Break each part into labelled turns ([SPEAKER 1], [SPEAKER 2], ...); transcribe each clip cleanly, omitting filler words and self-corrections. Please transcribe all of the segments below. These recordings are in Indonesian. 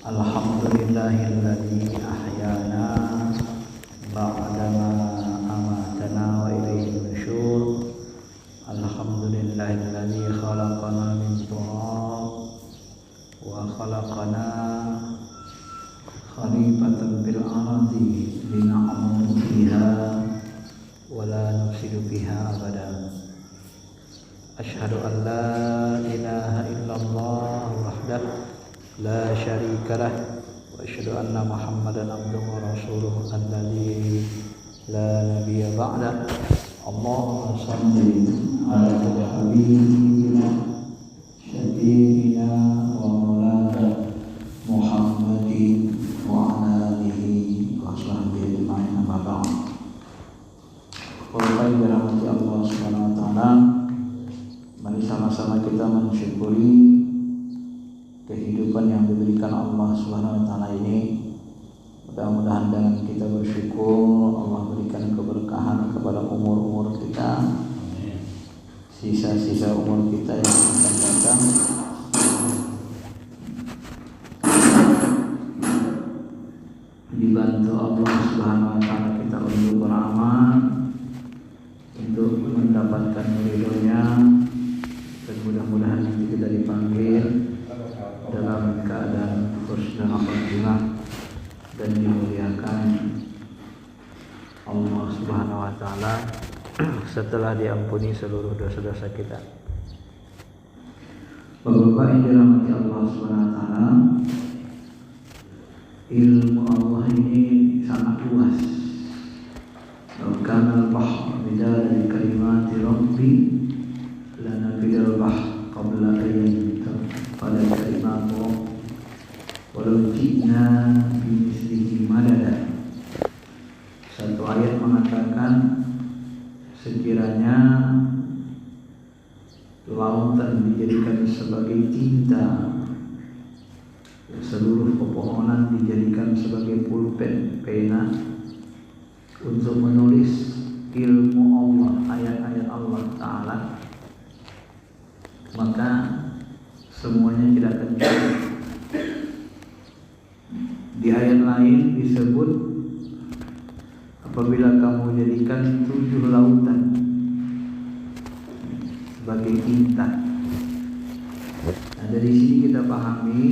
[SPEAKER 1] Alhamdulillahilladzi ahyana ba'dama amatana wa ilaihi nusyur. Alhamdulillahilladzi khalaqana min turab wa khalaqana khalifatan fil ardi lina'malu fiha wa la nufsidu fiha abadan. Asyhadu an la ilaha illallah wahdahu la syarikalah wa asyhadu anna Muhammadan abduhu wa rasuluhu alladzi la nabiyya ba'da. Allahumma shalli ala habibina syafiina wa maulana Muhammadin wa ala alihi wa sahbihi ajma'in, amma ba'd. Qul rahmati Allah Subhanahu wa taala, mari sama-sama kita mensyukuri kehidupan yang diberikan Allah Subhanahu wa taala ini. Mudah-mudahan dengan kita bersyukur Allah berikan keberkahan kepada umur-umur kita, sisa-sisa umur kita yang akan datang. Dibantu Allah Subhanahu wa taala kita untuk beramal, untuk mendapatkan ridhonya, dan mudah-mudahan nanti kita dipanggil dalam keadaan husnul khatimah dan dimuliakan Allah Subhanahu wa taala setelah diampuni seluruh dosa-dosa kita. Bapak-bapak yang dirahmati Allah Subhanahu wa taala, ilmu Allah ini sangat luas. Kana al-bahr midada kalimati rabbi lanafidal bahr qabla an pada kalimatmu walau ji'na bimislihi madada. Satu ayat mengatakan sekiranya lautan dijadikan sebagai tinta, seluruh pepohonan dijadikan sebagai pulpen, pena untuk menulis ilmu Allah, ayat-ayat Allah Ta'ala, maka semuanya tidak akan cukup. Di ayat lain disebut apabila kamu jadikan 7 lautan sebagai tinta. Nah, dari sini kita pahami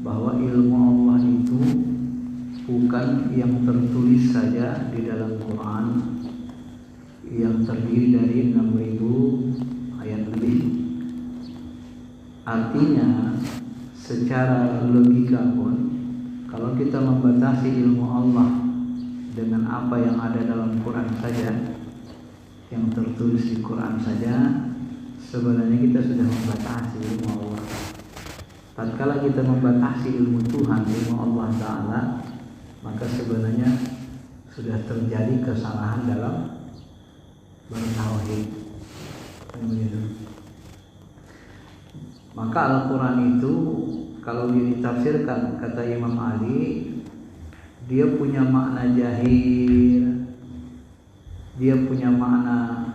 [SPEAKER 1] bahwa ilmu Allah itu bukan yang tertulis saja di dalam Quran yang terdiri dari 6.000 ayat lebih. Artinya secara logika pun kalau kita membatasi ilmu Allah dengan apa yang ada dalam Quran saja, yang tertulis di Quran saja, sebenarnya kita sudah membatasi ilmu Allah. Tatkala kita membatasi ilmu Tuhan, ilmu Allah Ta'ala, maka sebenarnya sudah terjadi kesalahan dalam bertauhid. Maka Al-Quran itu kalau ditafsirkan, kata Imam Ali, dia punya makna jahir, dia punya makna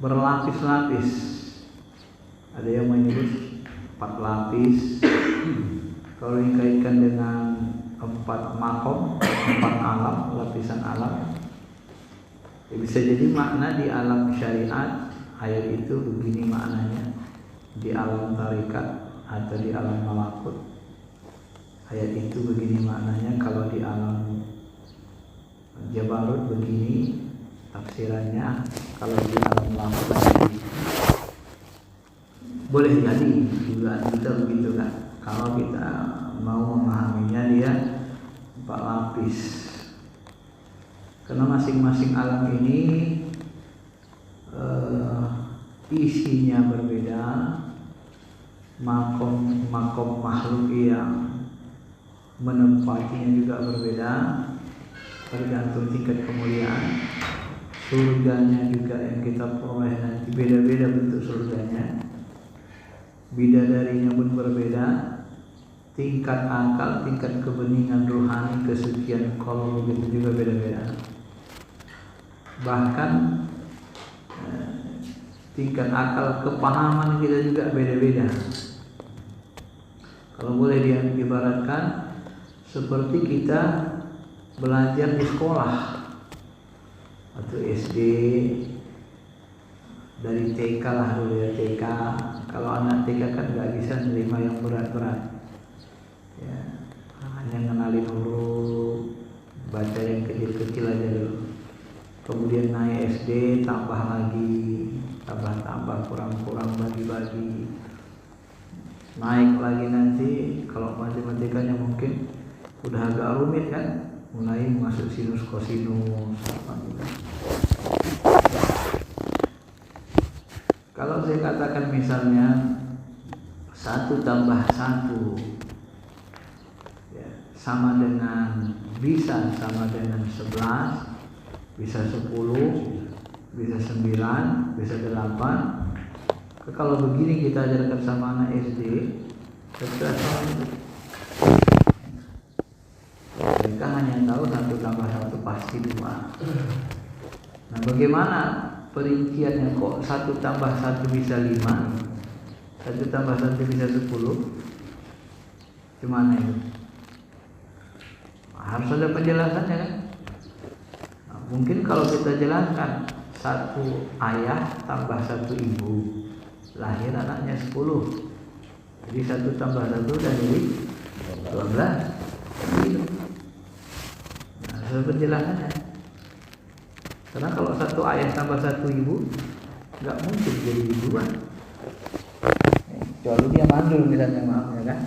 [SPEAKER 1] berlapis-lapis. Ada yang menyebut 4 lapis. Kalau dikaitkan dengan 4 makom, 4 alam, lapisan alam, ya bisa jadi makna di alam syariat ayat itu begini maknanya, di alam tarikat atau di alam malakut ayat itu begini maknanya, kalau di alam jabarut begini tafsirannya, kalau di alam malakut begini. Boleh jadi juga kita begitu kan, kalau kita mau memahaminya dia 4 lapis, karena masing-masing alam ini isinya berbeda, makom makhluk yang menempatinya juga berbeda, tergantung tingkat kemuliaan. Surganya juga yang kita peroleh nanti beda-beda bentuk surganya, bidadarinya pun berbeda, tingkat akal, tingkat kebeningan rohani, kesucian qalb itu juga beda-beda. Bahkan tingkat akal kepahaman kita juga beda-beda. Kalau boleh diibaratkan seperti kita belajar di sekolah atau SD, dari TK lah dulu ya, TK. Kalau anak TK kan nggak bisa menerima yang berat-berat ya, hanya ngenalin huruf, baca yang kecil-kecil aja dulu. Kemudian naik SD, tambah lagi, tambah kurang bagi-bagi. Naik lagi nanti kalau matematikanya mungkin udah agak rumit kan, mulai masuk sinus kosinus apa gitu. Kalau saya katakan misalnya 1 tambah 1 ya, sama dengan 11, bisa 10, bisa 9, bisa 8. Kalau begini kita ajarkan sama anak SD, mereka hanya tahu 1 tambah 1 pasti 2. Nah, bagaimana perinciannya, kok 1 tambah 1 bisa 5, 1 tambah 1 bisa 10? Gimana itu? Harus ada penjelasannya kan? Nah, mungkin kalau kita jelaskan 1 ayah tambah 1 ibu, lahir anaknya 10. Jadi 1 tambah 1 udah jadi 12. Nah, ada penjelasannya. Karena kalau 1 ayah tambah 1 ibu, nggak mungkin jadi 2. Kecuali dia mandul misalnya, maaf ya kan.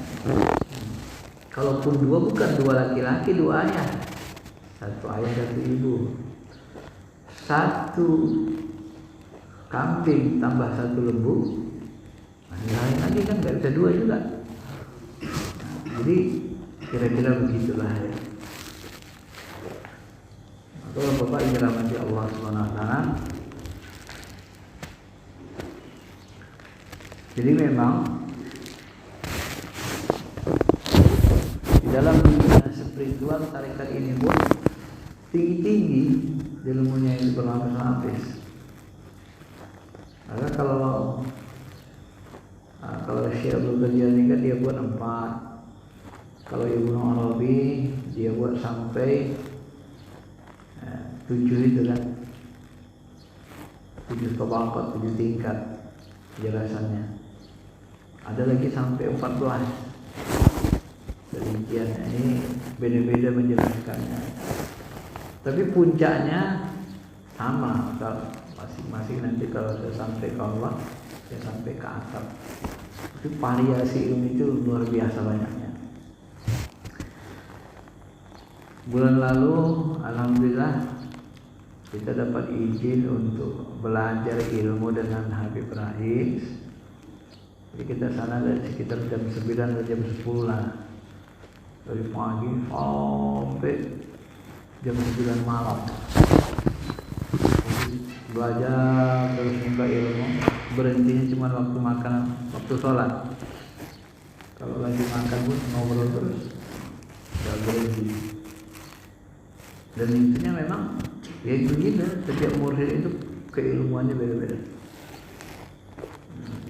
[SPEAKER 1] Kalaupun 2 bukan 2 laki-laki, 2 ayah, 1 ayah 1 ibu. 1 kambing tambah 1 lembu, nah, lain lagi kan nggak bisa 2 juga. Nah, jadi kira-kira begitulah ya. Kalau Bapak yang dirahmati Allah SWT, jadi memang di dalam dunia spiritual tarekat ini pun tinggi-tinggi ilmunya itu berlapis-lapis. Maka kalau Syekh Abdul Qadir ini kan dia buat 4. Kalau Ibnu Arabi dia buat sampai 7 itu kan, 7 tabaqat, 7 tingkat penjelasannya. Ada lagi sampai 14 perinciannya, ini beda-beda menjelaskannya. Tapi puncaknya sama, kalau masing-masing nanti kalau saya sampai ke Allah, saya sampai ke atap. Tapi variasi ilmu itu luar biasa banyaknya. Bulan lalu alhamdulillah kita dapat izin untuk belajar ilmu dengan Habib Rais. Jadi kita sana dari sekitar jam 9 atau jam 10 lah, dari pagi sampai jam 9 malam. Jadi belajar terus menimba ilmu, berhentinya cuma waktu makan, waktu sholat. Kalau lagi makan pun ngobrol terus, gak berhenti. Dan intinya memang ya itu gitu, setiap mursyid itu keilmuannya beda-beda.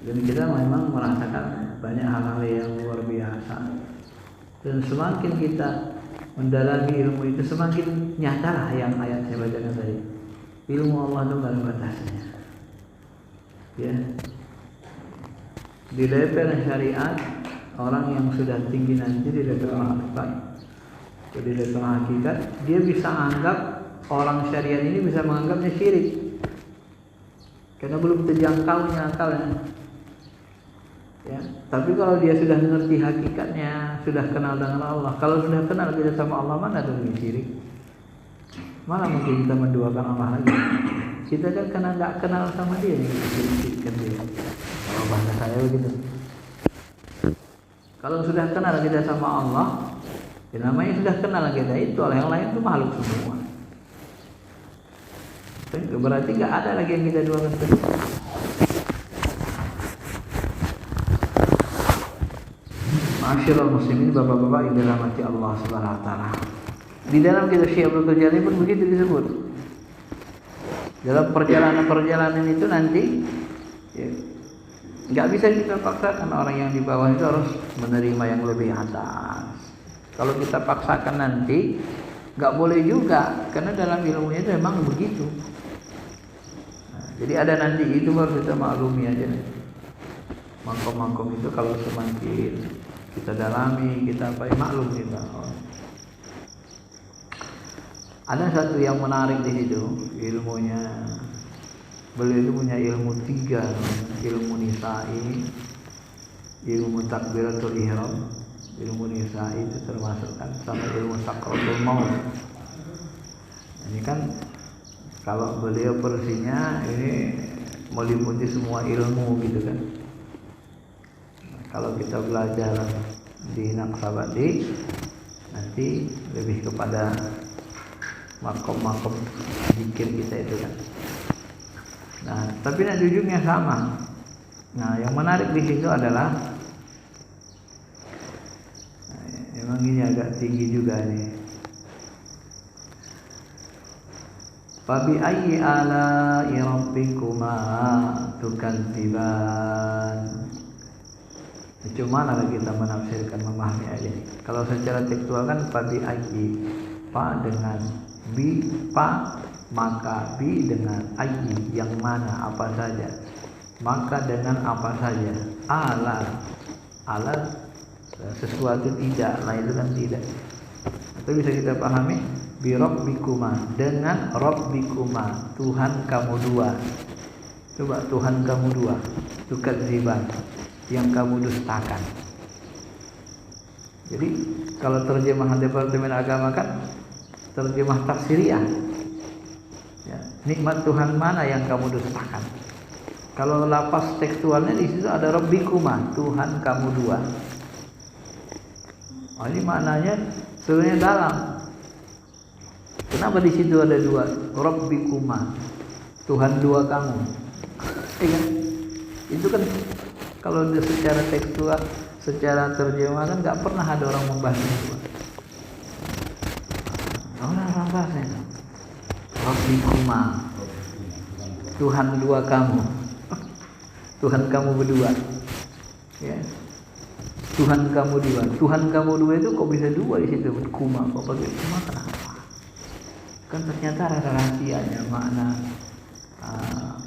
[SPEAKER 1] Dan kita memang merasakan banyak hal-hal yang luar biasa. Dan semakin kita mendalami ilmu itu, semakin nyatalah yang ayat saya bacakan tadi. Ilmu Allah itu gak ada batasnya. Ya. Di level syariat, orang yang sudah tinggi nanti di level hakikat, di level hakikat, dia bisa anggap orang syariat ini bisa menganggapnya syirik karena belum terjangkaunya akalnya. Ya, tapi kalau dia sudah mengerti hakikatnya, sudah kenal dengan Allah, kalau sudah kenal kita sama Allah, mana ada lagi syirik? Malah mungkin kita menduakan Allah lagi. Kita kan karena nggak kenal sama dia, kan dia. Kalau bahasa saya begitu. Kalau sudah kenal kita sama Allah, ya namanya sudah kenal kita itu. Yang lain itu makhluk semua. Berarti nggak ada lagi yang kita duakan terus. Ma'asyiral muslimin, bapak-bapak yang dirahmati Allah Subhanahu wa taala. Di dalam kitab Syekh Abdul Qadir pun begitu disebut. Dalam perjalanan-perjalanan itu nanti ya, Nggak bisa kita paksakan orang yang di bawah itu harus menerima yang lebih atas. Kalau kita paksakan nanti nggak boleh juga, karena dalam ilmunya itu memang begitu. Nah, jadi ada nanti itu baru kita maklumi aja. Makom-makom itu kalau semakin kita dalami, kita maklum kita. Ada satu yang menarik di situ ilmunya. Beliau itu punya ilmu 3, ilmu nisa'i, ilmu takbiratul ihram. Ilmu nisa'i itu termasuk kan sama ilmu sakratul maut. Ini kan kalau beliau porsinya ini meliputi semua ilmu gitu kan. Kalau kita belajar di Naqsabandi nanti lebih kepada makom-makom zikir kita itu kan. Nah, tapi nanti ujungnya sama. Nah, yang menarik di situ adalah memang ini agak tinggi juga nih. Fabi ayyi ala'i rabbikuma tukadziban. Cuma kita menafsirkan, memahami aja. Kalau secara tekstual kan fabi ayyi, fa dengan bi, fa maka, bi dengan ayyi yang mana, apa saja, maka dengan apa saja, ala sesuatu tidak, lah itu kan tidak. Atau bisa kita pahami bi rabbikuma, dengan rabbikuma, Tuhan kamu dua. Coba Tuhan kamu dua, tukadziban, yang kamu dustakan. Jadi kalau terjemahan Departemen Agama kan terjemah tafsiriah. Ya, nikmat Tuhan mana yang kamu dustakan? Kalau lapas tekstualnya di situ ada rabbikuma, Tuhan kamu dua. Oh, ini maknanya sebenarnya dalam. Kenapa di situ ada dua? Rabbikuma, Tuhan dua kamu. Iya, itu kan kalau secara tekstual, secara terjemah kan nggak pernah ada orang membahas itu. Orang bahasnya rabbikuma, Tuhan dua kamu, Tuhan kamu berdua, ya. Tuhan kamu dua, Tuhan kamu dua itu kok bisa dua di situ? Kuma, kok pakai kuma, kenapa? Kan ternyata ada rahasianya, makna.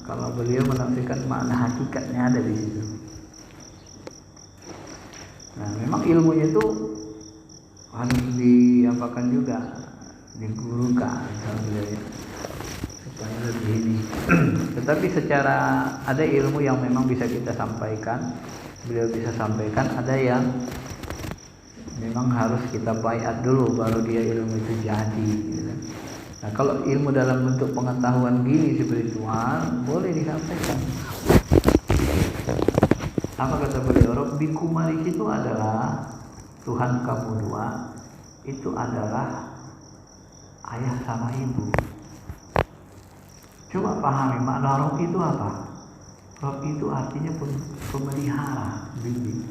[SPEAKER 1] Kalau beliau menafsirkan makna hakikatnya ada di situ. Nah, memang ilmunya itu harus diapakan juga, digurukan sama beliau supaya lebih ini. Tetapi secara ada ilmu yang memang bisa kita sampaikan, beliau bisa sampaikan, ada yang memang harus kita baiat dulu baru dia ilmu itu jadi gitu. Nah, kalau ilmu dalam bentuk pengetahuan gini spiritual boleh disampaikan. Apa kata beliau? Rabbikuma itu adalah Tuhan kamu dua, itu adalah ayah sama ibu. Coba pahami makna Rabb itu apa? Rabb itu artinya pemelihara, bibi.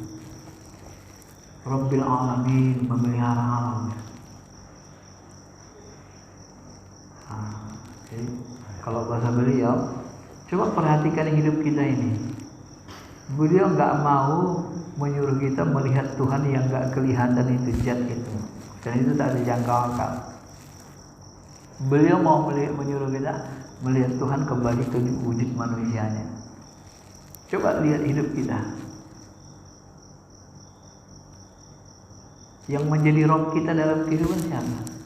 [SPEAKER 1] Rabbil alamin, memelihara alam. Jadi, kalau bahasa beliau, coba perhatikan hidup kita ini. Beliau nggak mau menyuruh kita melihat Tuhan yang nggak kelihatan itu, zat itu, dan itu tak dijangkau akal. Beliau mau menyuruh kita melihat Tuhan kembali ke wujud manusianya. Coba lihat hidup kita. Yang menjadi Rob kita dalam kehidupan siapa?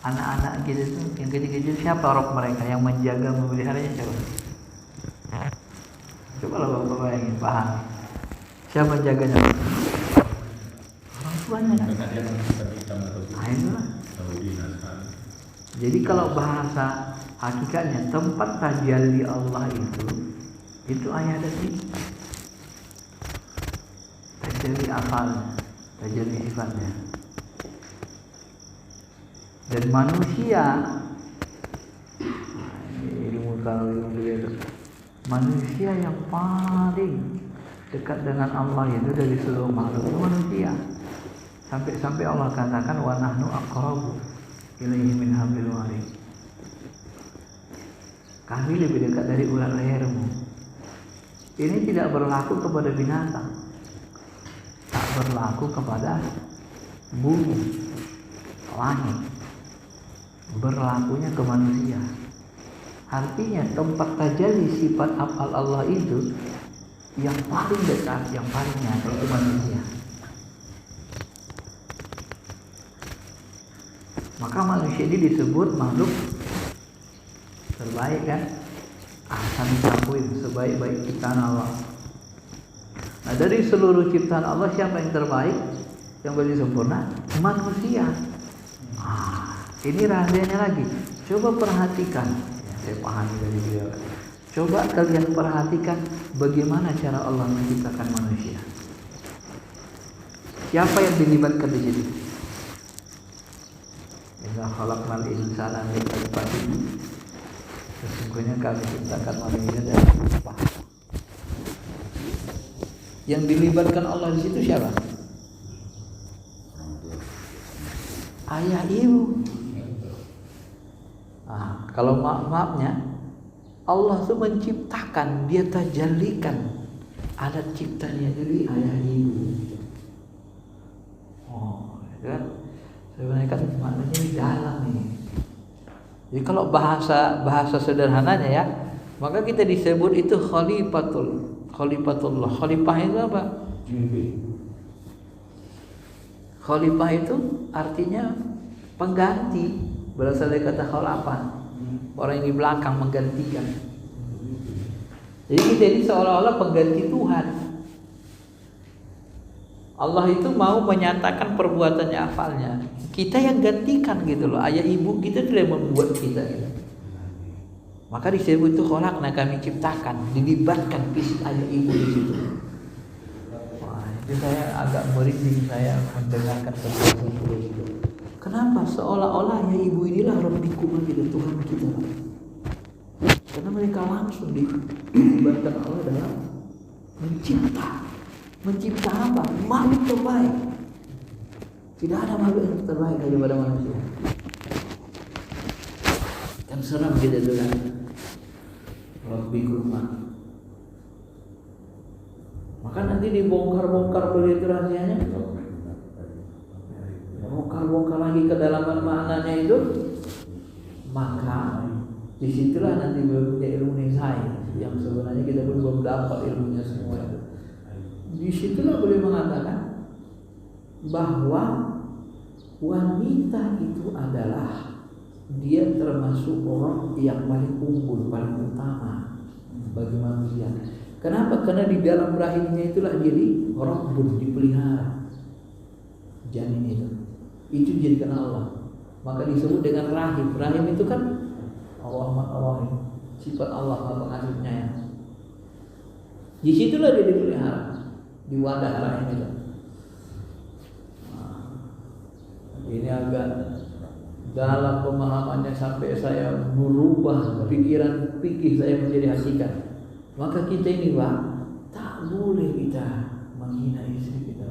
[SPEAKER 1] Anak-anak kita itu yang kecil-kecil, siapa Rob mereka yang menjaga, memeliharanya siapa? Coba lah bapak bayangin, paham. Siapa menjaganya? Orang tuanya kan? Nah, itulah. Jadi kalau bahasa hakikatnya tempat tajalli Allah itu ayat ada sih. Tajalli afalnya, tajalli sifatnya. Dan manusia, ilmu itu, manusia yang paling dekat dengan Allah itu dari seluruh makhluk itu manusia. Sampai Allah katakan wa nahnu aqrabu ilaihi min hablil warid. Kami lebih dekat dari ulat lehermu. Ini tidak berlaku kepada binatang, tak berlaku kepada bumi, langit, berlakunya ke manusia. Artinya tempat tajalli sifat af'al Allah itu yang paling dekat, yang paling nyata itu manusia. Maka manusia ini disebut makhluk terbaik kan? Ahsan taqwim, sebaik-baik ciptaan Allah. Nah, dari seluruh ciptaan Allah siapa yang terbaik, yang paling sempurna? Manusia. Ini rahasianya lagi. Coba perhatikan. Saya pahami dari dia. Coba kalian perhatikan bagaimana cara Allah menciptakan manusia. Siapa yang dilibatkan di situ? Inna khalaqnal insana min nutfatin. Sesungguhnya kami ciptakan manusia dari nutfah. Yang dilibatkan Allah di situ siapa? Ayah ibu. Kalau maafnya Allah tuh menciptakan, dia tajallikan alat ciptanya jadi ayah ibu. Kan? Sebenarnya kan maknanya di dalam nih. Jadi kalau bahasa sederhananya ya, maka kita disebut itu khalifatullah. Khalifah itu apa? Khalifah itu artinya pengganti. Berasal dari kata khalafah, orang yang di belakang menggantikan. Jadi kita ini seolah-olah pengganti Tuhan. Allah itu mau menyatakan perbuatannya, afalnya. Kita yang gantikan gitu loh. Ayah ibu kita tidak membuat kita gitu. Maka disebut itu khalaqna, kami ciptakan, dilibatkan fisik ayah ibu di situ. Wah, itu saya agak merinding saya mendengarkan seperti itu. Kenapa? Seolah-olah ya ibu inilah Rabbikum gitu, Tuhan kita. Karena mereka langsung dilibatkan Allah dalam mencipta. Mencipta apa? Makhluk terbaik. Tidak ada makhluk yang terbaik daripada manusia. Kan seram kita dengar Rabbikum. Maka nanti dibongkar-bongkar begitu rahasianya. Bongkar lagi kedalaman maknanya itu, maka disitulah nanti berpunya ilmu nisai yang sebenarnya kita pun belum dapat ilmunya semua itu. Disitulah boleh mengatakan bahwa wanita itu adalah dia termasuk orang yang paling unggul, paling utama bagi manusia. Kenapa? Karena di dalam rahimnya itulah jadi Rabbun, dipelihara janin itu. Itu dijadikan Allah, maka disebut dengan rahim. Rahim itu kan Allah, sifat Allah, Maha Pengasih Penyayang. Di situlah dia dipelihara, di wadah rahim itu. Ini agak dalam pemahamannya sampai saya merubah pikiran fikih saya menjadi hakikat. Maka kita ini Pak, tak boleh kita menghina istri kita.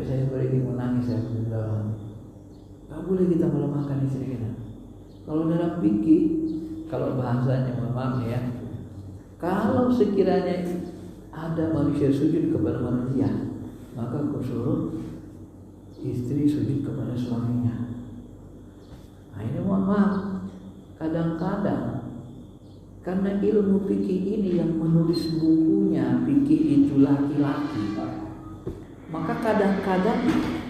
[SPEAKER 1] Saya beri menangis, saya berdoa. Tak boleh kita melemahkan istri kita. Kalau dalam fikih, kalau bahasanya mohon maaf ya, kalau sekiranya ada manusia sujud kepada manusia, maka aku suruh istri sujud kepada suaminya. Nah ini mohon maaf, kadang-kadang karena ilmu fikih ini yang menulis bukunya fikih itu laki-laki, maka kadang-kadang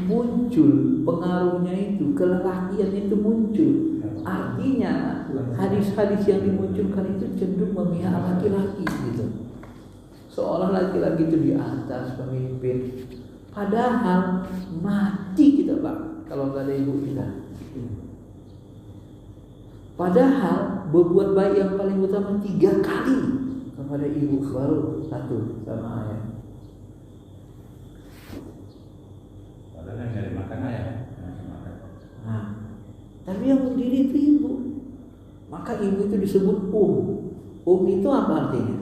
[SPEAKER 1] muncul pengaruhnya itu, kelelakian itu muncul. Artinya hadis-hadis yang dimunculkan itu cenderung memihak laki-laki gitu. Seolah laki-laki itu di atas pemimpin. Padahal mati kita Pak kalau nggak ada ibu kita. Padahal berbuat baik yang paling utama 3 kali kepada ibu, baru 1 sama ayah.
[SPEAKER 2] Padahal yang dari makan ayah.
[SPEAKER 1] Nah, tapi yang berdiri itu ibu. Maka ibu itu disebut itu apa artinya?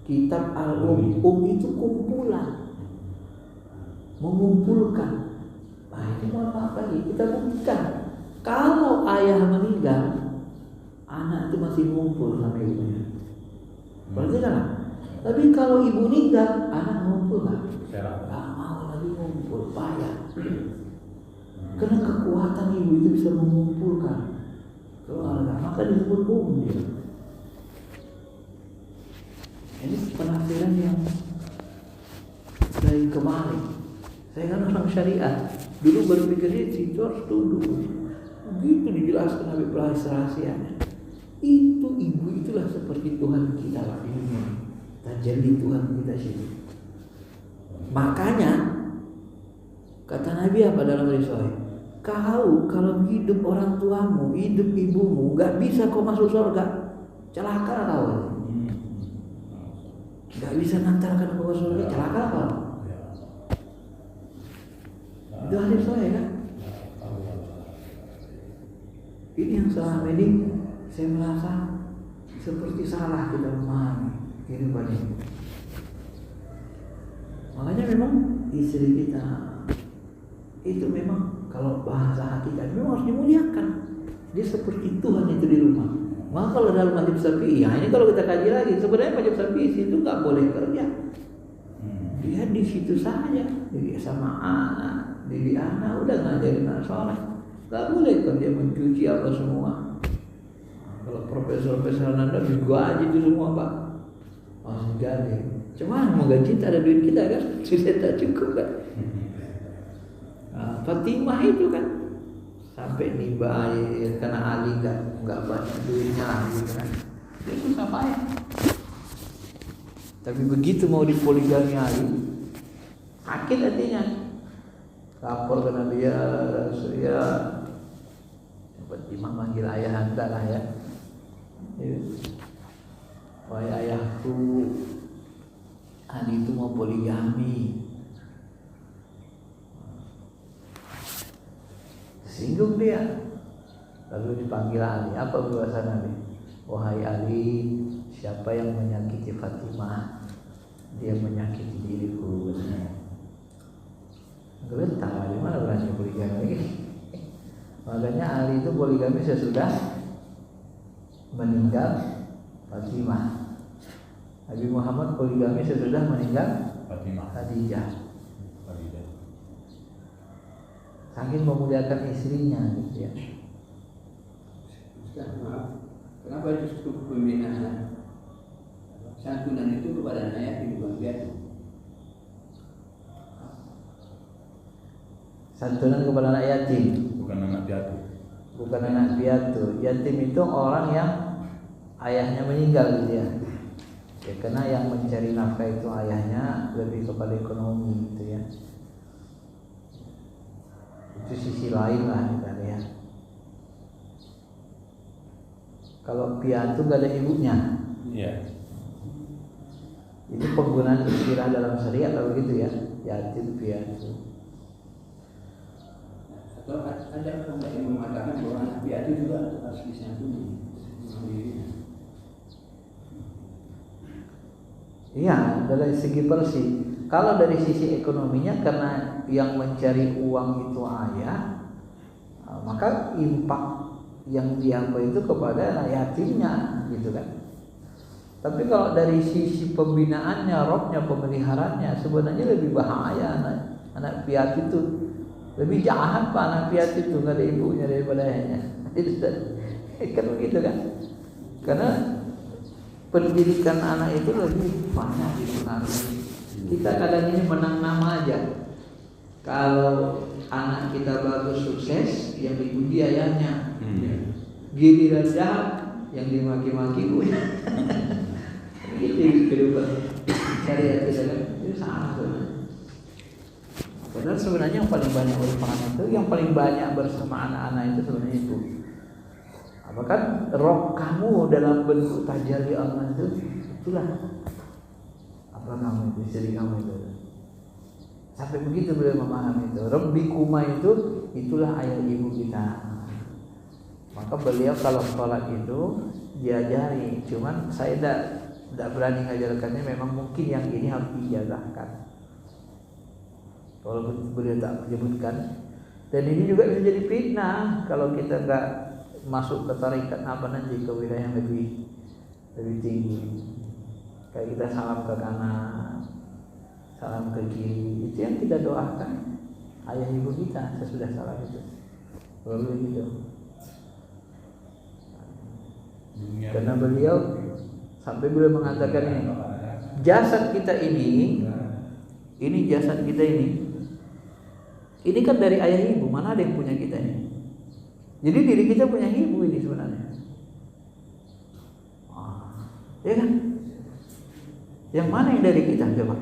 [SPEAKER 1] Kitab al-Um. Itu kumpulan, mengumpulkan. Nah ini mohon maaf lagi, kita buktikan. Kalau ayah meninggal, itu masih ngumpul sama ibunya. Berarti kan? Tapi kalau ibu meninggal, anak ngumpul nggak? Nggak mau lagi ngumpul, payah. Karena kekuatan ibu itu bisa mengumpulkan keluarga, maka disebut dia. Ini penafsiran yang dari kemarin. Saya kan orang syariat, dulu baru pikir itu harus tunduk. Begitu dijelaskan Habib Rais rahasianya. Itu ibu itulah seperti Tuhan kita lah di dunia. Tajalli Tuhan kita sini. Makanya kata Nabi apa dalam hadis sahih? Kau kalau hidup orang tuamu, hidup ibumu, gak bisa kau masuk surga. Celaka kau. Gak bisa nantarkan kau ke surga, celaka kau. Itu hadis sahih kan? Ini yang selama ini saya merasa seperti salah kita memahami kehidupan ini. Makanya memang istri kita itu memang kalau bahasa hakikat memang harus dimuliakan. Dia seperti Tuhan itu di rumah. Maka kalau dalam majlis syafi'i, ya ini kalau kita kaji lagi, sebenarnya majlis syafi'i itu nggak boleh kerja. Dia di situ saja, dia sama anak, didik anak, udah ngajarin anak sholat. Nggak boleh kerja mencuci apa semua. Kalau profesor Nanda juga aja itu semua Pak. Masih gaji. Cuma mau gaji tak ada duit kita kan, sudah tak cukup kan. Nah, Fatimah itu kan sampai nimba air karena Ali nggak banyak duitnya gitu kan. Dia susah payah. Tapi begitu mau dipoligami Ali, sakit hatinya. Lapor ke Nabi ya Rasul ya. Fatimah manggil ayah anda lah ya. Wahai ayahku, Ali itu mau poligami. Singgung dia. Lalu dipanggil Ali. Apa bahasa Nabi? Wahai Ali, siapa yang menyakiti Fatimah, dia menyakiti diriku. Gelentar, di mana berani poligami? Makanya Ali itu poligami sesudah meninggal Fatimah. Nabi Muhammad poligami sesudah meninggal
[SPEAKER 2] Fatimah.
[SPEAKER 1] Khadijah. Saking memuliakan istrinya gitu ya.
[SPEAKER 3] Ustaz, maaf, kenapa justru pembinaan santunan itu kepada anak yatim bukan piatu?
[SPEAKER 1] Santunan kepada anak yatim,
[SPEAKER 2] Bukan anak piatu.
[SPEAKER 1] bukan anak piatu. Yatim itu orang yang ayahnya meninggal gitu ya. Ya karena yang mencari nafkah itu ayahnya, lebih kepada ekonomi gitu ya. Itu sisi lain lah kita lihat. Kalau piatu gak ada ibunya.
[SPEAKER 2] Iya.
[SPEAKER 1] Itu penggunaan istilah dalam syariat kalau gitu ya. Yatim piatu.
[SPEAKER 3] Atau ada orang yang mengatakan bahwa anak piatu juga harus disantuni.
[SPEAKER 1] Iya, dari segi bersih. Kalau dari sisi ekonominya, karena yang mencari uang itu ayah, maka impak yang diambil itu kepada anak yatimnya, gitu kan. Tapi kalau dari sisi pembinaannya, robnya, pemeliharaannya, sebenarnya lebih bahaya anak piatu itu. Lebih jahat Pak anak piatu itu, nggak ada ibunya daripada ayahnya. Kan begitu kan? Karena pendidikan anak itu lebih banyak dipengaruhi. Kita kadang ini menang nama aja. Kalau anak kita bagus sukses, yang dipuji ayahnya. Giliran jahat, yang dimaki-maki ibunya. Begitu kehidupan syariat kita kan, itu salah sebenarnya. Padahal sebenarnya yang paling banyak berperan itu, yang paling banyak bersama anak-anak itu sebenarnya itu. Apakah roh kamu dalam bentuk tajalli Allah itu, itulah apa kamu itu, istri kamu itu. Sampai begitu beliau memahami itu. Rabbikuma itu, itulah ayah ibu kita. Maka beliau kalau sholat itu diajari. Cuman saya tidak berani ngajarkannya. Memang mungkin yang ini harus diijazahkan. Walaupun beliau tak menyebutkan. Dan ini juga bisa jadi fitnah kalau kita nggak masuk ke tarekat apa nanti ke wilayah yang lebih tinggi. Kayak kita salam ke kanan, salam ke kiri, itu yang kita doakan ayah ibu kita sesudah salam itu. Lalu gitu. Karena beliau sampai beliau mengatakan ini, jasad kita ini jasad kita ini kan dari ayah ibu, mana ada yang punya kita ini? Jadi diri kita punya ibu ini sebenarnya. Ya kan? Yang mana yang dari kita coba?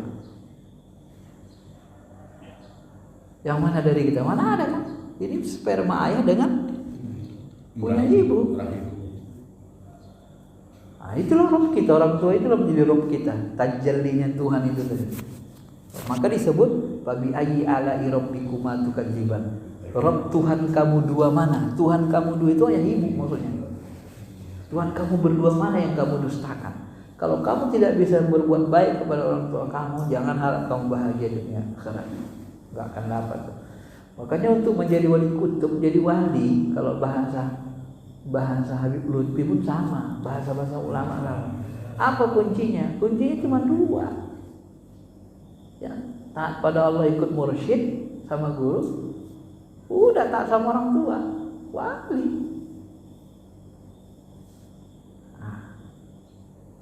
[SPEAKER 1] Yang mana dari kita? Mana ada kan? Ini sperma ayah dengan punya ibu. Nah, itulah roh kita, orang tua itulah menjadi roh kita, tajallinya Tuhan itu tadi. Maka disebut babi ayyi ala'i rabbikuma tukadziban. Rob Tuhan kamu dua mana? Tuhan kamu dua itu ayah ibu maksudnya. Tuhan kamu berdua mana yang kamu dustakan? Kalau kamu tidak bisa berbuat baik kepada orang tua kamu, jangan harap kamu bahagia dunia akhirat. Enggak akan dapat. Makanya untuk menjadi wali kutub, jadi wali, kalau bahasa Habib Lutfi pun sama, bahasa ulama lah. Apa kuncinya? Kuncinya cuma dua. Ya, taat pada Allah, ikut mursyid sama guru. Udah taat sama orang tua, wali. Nah,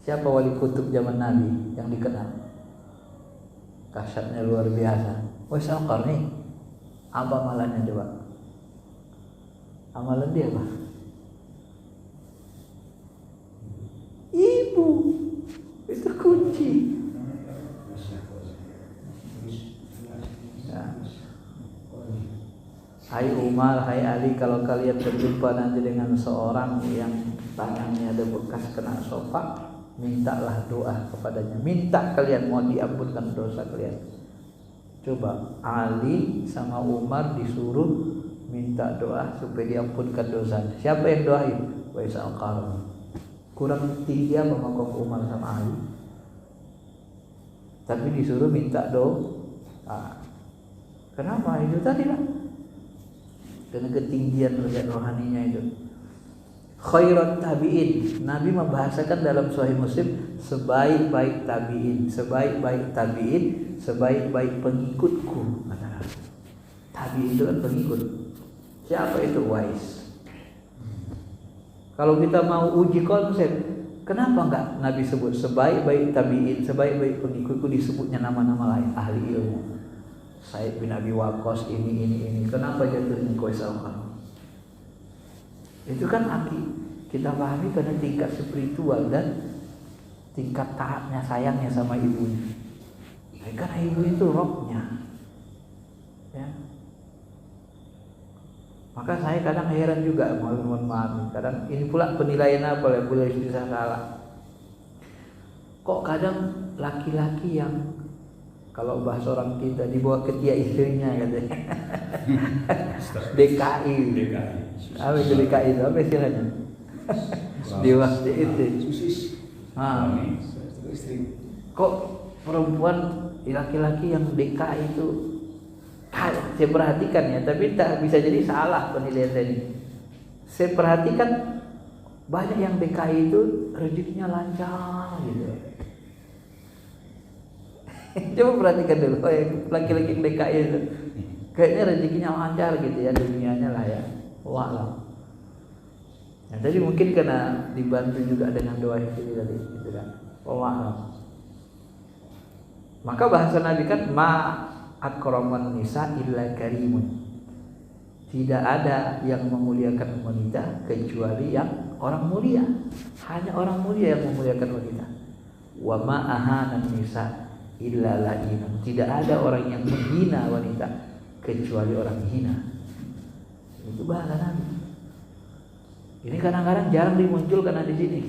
[SPEAKER 1] siapa wali kutub zaman Nabi yang dikenal? Kasyatnya luar biasa. Wes Al-Qarni. Apa amalannya coba? Amalan dia apa? Ibu. Itu kunci. Ya. Hai Umar, hai Ali, kalau kalian berjumpa nanti dengan seorang yang tangannya ada bekas kena sopak, mintalah doa kepadanya. Minta kalian mau diampunkan dosa kalian. Coba Ali sama Umar disuruh minta doa supaya diampunkan dosanya. Siapa yang doain? Wais Al-Qarni. Kurang tinggi apa maqam Umar sama Ali? Tapi disuruh minta doa. Kenapa? Itu tadi lah. Karena ketinggian derajat rohaninya itu. Khairat tabi'in. Nabi membahasakan dalam Sahih Muslim, sebaik-baik tabi'in, sebaik-baik tabi'in, sebaik-baik pengikutku. Tabi'in itu kan pengikut. Siapa itu? Wais. Kalau kita mau uji konsep, kenapa enggak Nabi sebut sebaik-baik tabi'in, sebaik-baik pengikutku, disebutnya nama-nama lain ahli ilmu? Said bin Abi Waqqas ini. Kenapa jatuhnya Qais Al-Qarni? Itu kan kita pahami karena tingkat spiritual dan tingkat taatnya, sayangnya sama ibunya. Karena ibu itu rohnya. Ya. Maka saya kadang heran juga, mohon maaf. Kadang ini pula penilaian apa yang boleh bisa salah. Kok kadang laki-laki yang kalau bahasa orang kita dibawa ketiak istrinya katanya. DKI. Apa itu DKI itu? Apa istilahnya? Dewas itu. Kok perempuan laki-laki yang DKI itu, saya perhatikan ya, tapi tak bisa jadi salah penilaian tadi. Saya perhatikan banyak yang DKI itu rezekinya lancar gitu. Coba perhatikan dulu, laki-laki DKI itu kayaknya rezekinya lancar gitu ya, dunianya lah ya. Wah. Nah, tadi mungkin karena dibantu juga dengan doa itu tadi, gitu kan. Wah. Maka bahasa Nabi kan ma akraman nisa illa karimun. Tidak ada yang memuliakan wanita kecuali yang orang mulia. Hanya orang mulia yang memuliakan wanita. Wa ma ahanan nisa illa la'inun. Tidak ada orang yang menghina wanita kecuali orang hina. Itu bahasa Nabi. Ini kadang-kadang jarang dimunculkan di sini.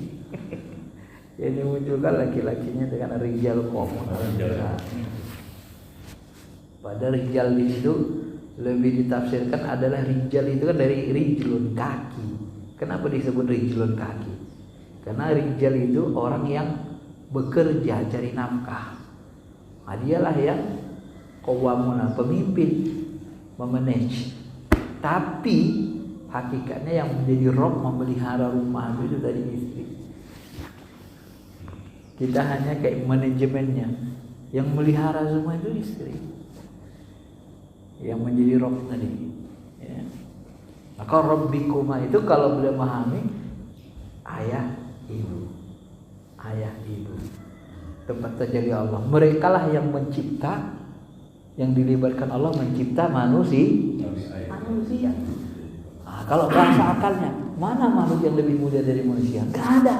[SPEAKER 1] Jadi dimunculkan laki-lakinya dengan rijal qom. Padahal rijal di situ lebih ditafsirkan adalah rijal itu kan dari rijlun, kaki. Kenapa disebut rijlun, kaki? Karena rijal itu orang yang bekerja cari nafkah. Nah, dialah yang qawwamuna, pemimpin, memanage. Tapi Hakikatnya yang menjadi Rob memelihara rumah itu tadi istri. Kita hanya kayak manajemennya. Yang melihara semua itu istri. Yang menjadi Rob tadi. Ya. Maka Rabbikuma itu kalau boleh memahami ayah ibu. Ayah ibu. Tempat terjadi Allah. Mereka lah yang mencipta, yang dilibatkan Allah mencipta manusia. Nah, kalau bahasa akalnya, mana makhluk yang lebih mulia dari manusia? Gak ada.